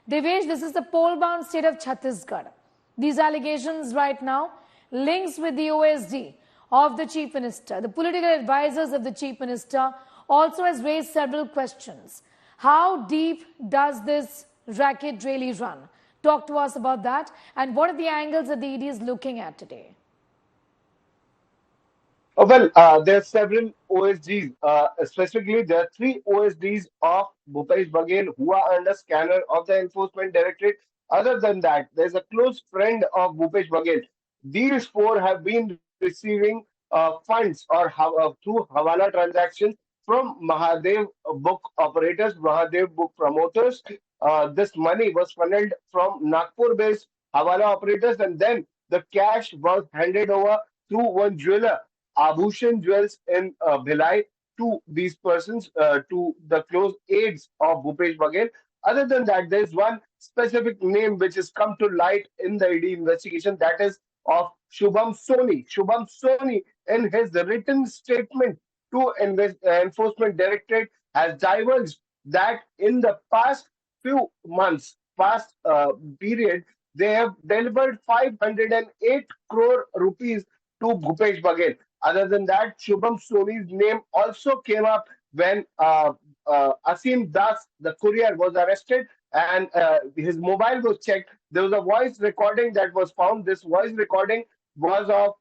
Devesh, this is the pole-bound state of Chhattisgarh. These allegations right now, links with the OSD of the Chief Minister. The political advisors of the Chief Minister also has raised several questions. How deep does this racket really run? Talk to us about that. And what are the angles that the ED is looking at today? There are several OSDs. Specifically, there are three OSDs of Bhupesh Baghel who are under scanner of the Enforcement Directorate. Other than that, there's a close friend of Bhupesh Baghel. These four have been receiving funds or through Hawala transactions from Mahadev book operators, Mahadev book promoters. This money was funneled from Nagpur-based Hawala operators, and then the cash was handed over through one jeweler, Abhushan Jewels in Bhilai, to these persons, to the close aides of Bhupesh Baghel. Other than that, there is one specific name which has come to light in the ED investigation, that is of Shubham Soni. Shubham Soni, in his written statement to Enforcement Directorate, has divulged that in the past few months, past period, they have delivered 508 crore rupees to Bhupesh Baghel. Other than that, Shubham Soni's name also came up when Asim Das, the courier, was arrested and his mobile was checked. There was a voice recording that was found. This voice recording was of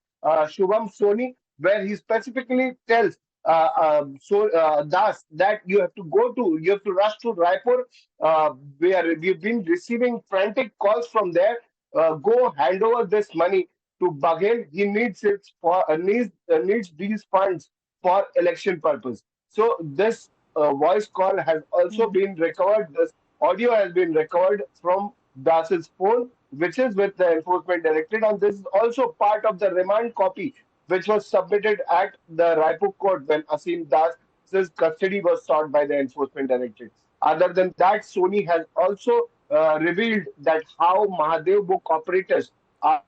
Shubham Soni, where he specifically tells Das that you have to rush to Raipur, where we've been receiving frantic calls from there. Go hand over this money to Baghel. He needs needs these funds for election purpose. So this voice call has also been recovered. This audio has been recovered from Das's phone, which is with the Enforcement Directorate, and this is also part of the remand copy which was submitted at the Raipur court when Asim Das's custody was sought by the Enforcement Directorate. Other than that, Sony has also revealed that how Mahadev book operators are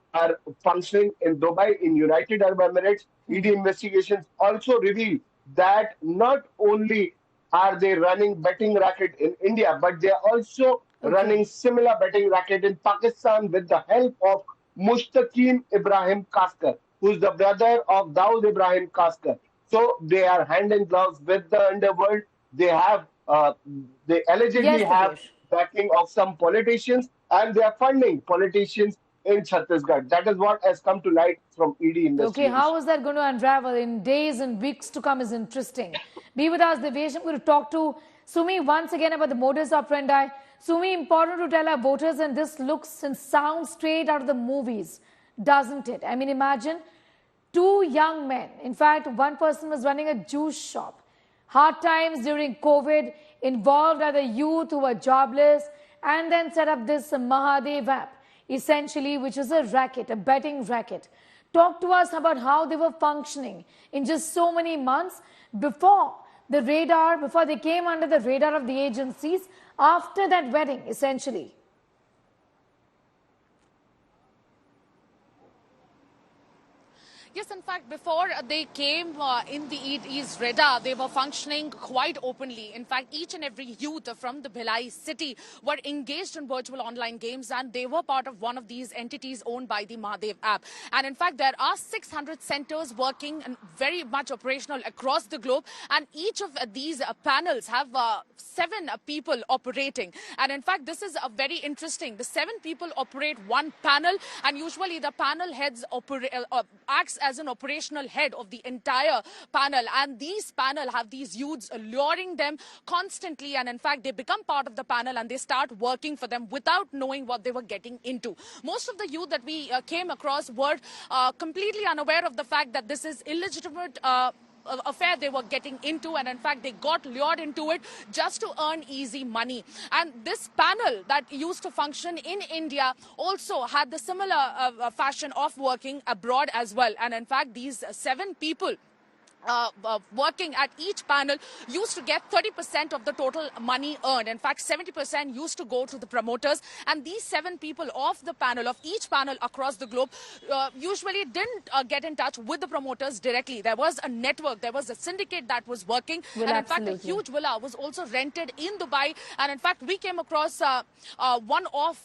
functioning in Dubai, in United Arab Emirates. ED investigations also reveal that not only are they running betting racket in India, but they are also running similar betting racket in Pakistan with the help of Mushtaqeen Ibrahim Kaskar, who's the brother of Dawood Ibrahim Kaskar. So they are hand in gloves with the underworld. They have, they allegedly have backing of some politicians, and they are funding politicians in Chhattisgarh. That is what has come to light from ED investigation. Okay, how is that going to unravel in days and weeks to come is interesting. Be with us, Devesh. I'm going to talk to Sumi once again about the modus operandi. Sumi, important to tell our voters, and this looks and sounds straight out of the movies, doesn't it? I mean, imagine two young men. In fact, one person was running a juice shop. Hard times during COVID, involved other youth who were jobless, and then set up this Mahadev app, essentially, which is a racket, a betting racket. Talk to us about how they were functioning in just so many months before the radar, before they came under the radar of the agencies, after that wedding, essentially. Yes, in fact, before they came in the ED's radar, they were functioning quite openly. In fact, each and every youth from the Bhilai city were engaged in virtual online games, and they were part of one of these entities owned by the Mahadev app. And in fact, there are 600 centers working and very much operational across the globe. And each of these panels have 7 people operating. And in fact, this is very interesting. The 7 people operate one panel, and usually the panel heads acts as an operational head of the entire panel, and these panel have these youths luring them constantly, and in fact they become part of the panel and they start working for them without knowing what they were getting into. Most of the youth that we came across were completely unaware of the fact that this is illegitimate affair they were getting into, and in fact they got lured into it just to earn easy money. And this panel that used to function in India also had the similar fashion of working abroad as well. And in fact these 7 people working at each panel used to get 30% of the total money earned. In fact, 70% used to go to the promoters. And these 7 people of the panel, of each panel across the globe, usually didn't get in touch with the promoters directly. There was a network, there was a syndicate that was working. Well, and in absolutely. fact, a huge villa was also rented in Dubai. And in fact, we came across one of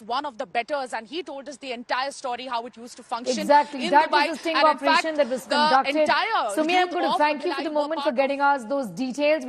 one of the bettors, and he told us the entire story, how it used to function Exactly. in That Dubai. was the sting And in operation fact, that was the conducted. entire Sumi, I'm youth going to of thank you for Bhilai the were moment for part getting us those details.